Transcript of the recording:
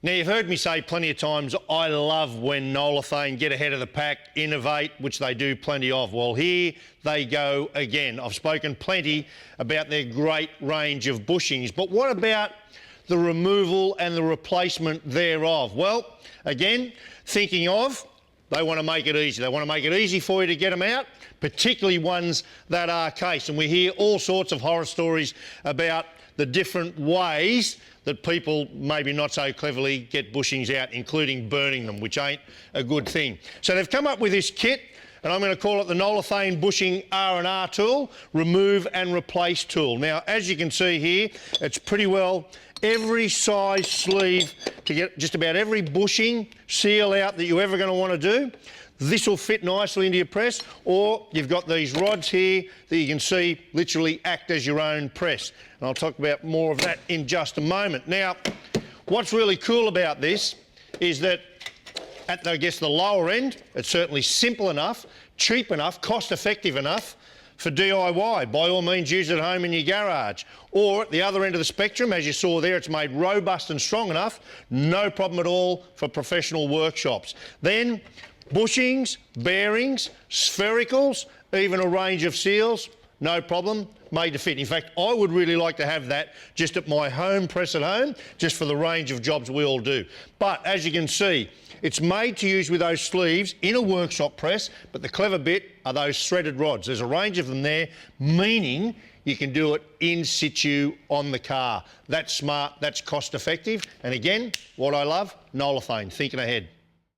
Now, you've heard me say plenty of times, I love when Nolathane get ahead of the pack, innovate, which they do plenty of. Well, here they go again. I've spoken plenty about their great range of bushings, but what about the removal and the replacement thereof? Well, again, thinking of, they want to make it easy. They want to make it easy for you to get them out, particularly ones that are cased. And we hear all sorts of horror stories about the different ways that people maybe not so cleverly get bushings out, including burning them, which ain't a good thing. So they've come up with this kit, and I'm going to call it the Nolathane Bushing R&R tool, remove and replace tool. Now, as you can see here, it's pretty well every size sleeve to get just about every bushing seal out that you're ever going to want to do. This will fit nicely into your press, or you've got these rods here that you can see literally act as your own press. And I'll talk about more of that in just a moment. Now, what's really cool about this is that at, I guess, the lower end, it's certainly simple enough, cheap enough, cost-effective enough for DIY. By all means, use it at home in your garage. Or at the other end of the spectrum, as you saw there, it's made robust and strong enough, no problem at all for professional workshops. Then, bushings, bearings, sphericals, even a range of seals, no problem, made to fit. In fact, I would really like to have that just at my home press at home, just for the range of jobs we all do. But as you can see, it's made to use with those sleeves in a workshop press, but the clever bit are those threaded rods. There's a range of them there, meaning you can do it in situ on the car. That's smart, that's cost effective, and again, what I love, Nolathane, thinking ahead.